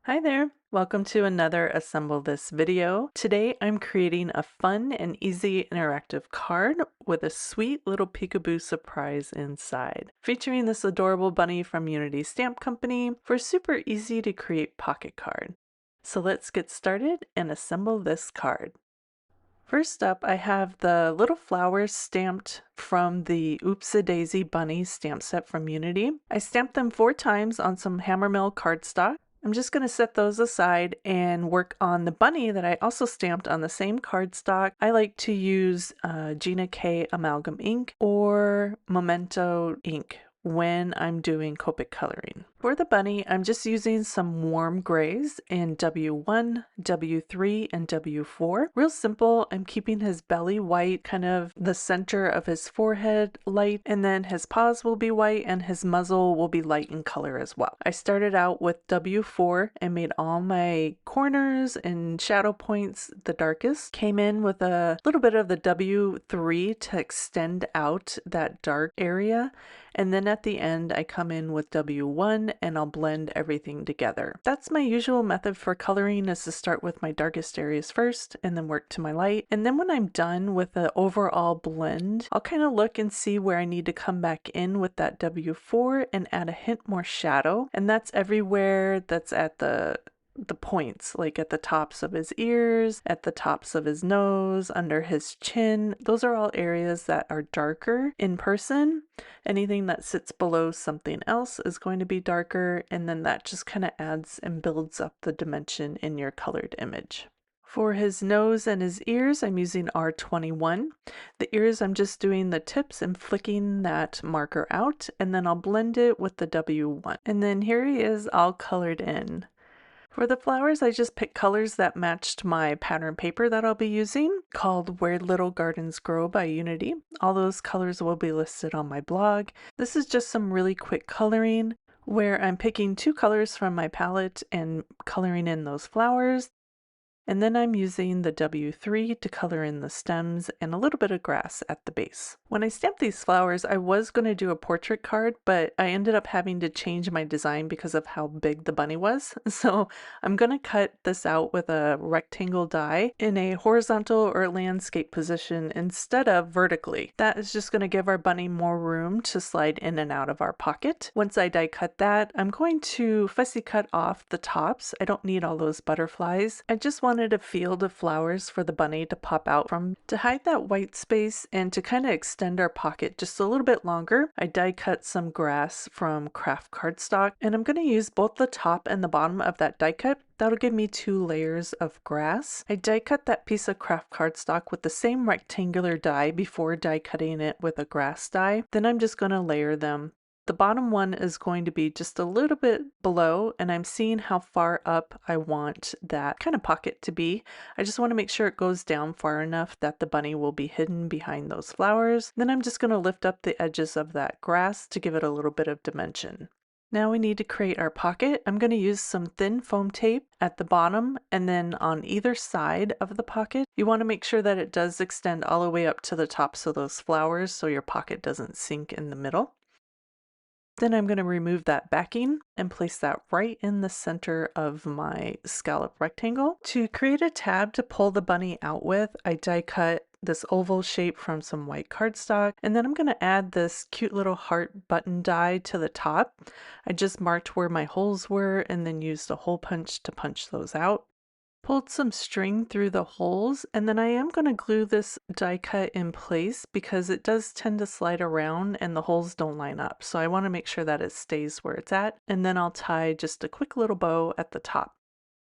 Hi there! Welcome to another Assemble This video. Today I'm creating a fun and easy interactive card with a sweet little peekaboo surprise inside, featuring this adorable bunny from Unity Stamp Company for a super easy to create pocket card. So let's get started and assemble this card. First up, I have the little flowers stamped from the Oops-a-Daisy Bunny stamp set from Unity. I stamped them 4 times on some Hammermill cardstock. I'm just going to set those aside and work on the bunny that I also stamped on the same cardstock. I like to use Gina K amalgam ink or Memento ink when I'm doing Copic coloring. For the bunny, I'm just using some warm grays in W1, W3, and W4. Real simple. I'm keeping his belly white, kind of the center of his forehead light, and then his paws will be white and his muzzle will be light in color as well. I started out with W4 and made all my corners and shadow points the darkest. Came in with a little bit of the W3 to extend out that dark area. And then at the end, I come in with W1 and I'll blend everything together. That's my usual method for coloring, is to start with my darkest areas first and then work to my light. And then when I'm done with the overall blend, I'll kind of look and see where I need to come back in with that W4 and add a hint more shadow. And that's everywhere that's at the points, like at the tops of his ears, at the tops of his nose, under his chin. Those are all areas that are darker in person. Anything that sits below something else is going to be darker, and then that just kind of adds and builds up the dimension in your colored image. For his nose and his ears, I'm using R21. The ears, I'm just doing the tips and flicking that marker out, and then I'll blend it with the W1. And then here he is all colored in. For the flowers, I just picked colors that matched my pattern paper that I'll be using, called Where Little Gardens Grow by Unity. All those colors will be listed on my blog. This is just some really quick coloring where I'm picking 2 colors from my palette and coloring in those flowers. And then I'm using the W3 to color in the stems and a little bit of grass at the base. When I stamped these flowers, I was going to do a portrait card, but I ended up having to change my design because of how big the bunny was. So I'm going to cut this out with a rectangle die in a horizontal or landscape position instead of vertically. That is just going to give our bunny more room to slide in and out of our pocket. Once I die cut that, I'm going to fussy cut off the tops. I don't need all those butterflies. I just wanted a field of flowers for the bunny to pop out from to hide that white space and to kind of extend our pocket just a little bit longer. I die cut some grass from craft cardstock, and I'm going to use both the top and the bottom of that die cut. That'll give me 2 layers of grass. I die cut that piece of craft cardstock with the same rectangular die before die cutting it with a grass die. Then I'm just going to layer them. The bottom one is going to be just a little bit below, and I'm seeing how far up I want that kind of pocket to be. I just want to make sure it goes down far enough that the bunny will be hidden behind those flowers. Then I'm just going to lift up the edges of that grass to give it a little bit of dimension. Now we need to create our pocket. I'm going to use some thin foam tape at the bottom and then on either side of the pocket. You want to make sure that it does extend all the way up to the tops of those flowers so your pocket doesn't sink in the middle. Then I'm going to remove that backing and place that right in the center of my scallop rectangle. To create a tab to pull the bunny out with, I die cut this oval shape from some white cardstock, and then I'm going to add this cute little heart button die to the top. I just marked where my holes were and then used a hole punch to punch those out. Pulled some string through the holes, and then I am going to glue this die cut in place because it does tend to slide around and the holes don't line up. So I want to make sure that it stays where it's at, and then I'll tie just a quick little bow at the top.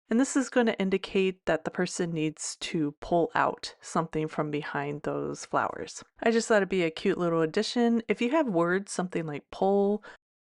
And this is going to indicate that the person needs to pull out something from behind those flowers. I just thought it'd be a cute little addition. If you have words, something like pull,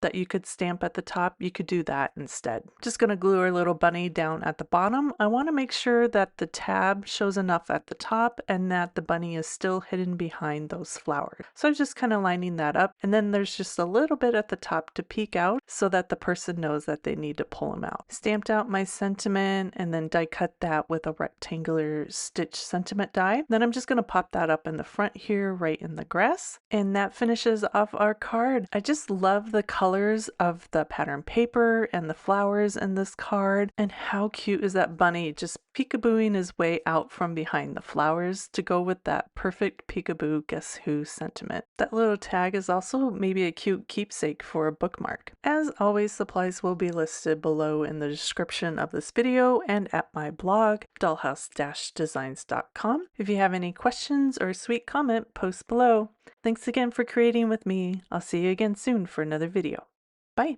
that you could stamp at the top, you could do that instead. Just going to glue our little bunny down at the bottom. I want to make sure that the tab shows enough at the top and that the bunny is still hidden behind those flowers. So I'm just kind of lining that up, and then there's just a little bit at the top to peek out so that the person knows that they need to pull them out. Stamped out my sentiment and then die cut that with a rectangular stitch sentiment die. Then I'm just going to pop that up in the front here right in the grass, and that finishes off our card. I just love the color colors of the pattern paper and the flowers in this card. And how cute is that bunny just peekabooing his way out from behind the flowers to go with that perfect peekaboo guess who sentiment. That little tag is also maybe a cute keepsake for a bookmark. As always, supplies will be listed below in the description of this video and at my blog, dahlhouse-designs.com. If you have any questions or a sweet comment, post below. Thanks again for creating with me. I'll see you again soon for another video. Bye!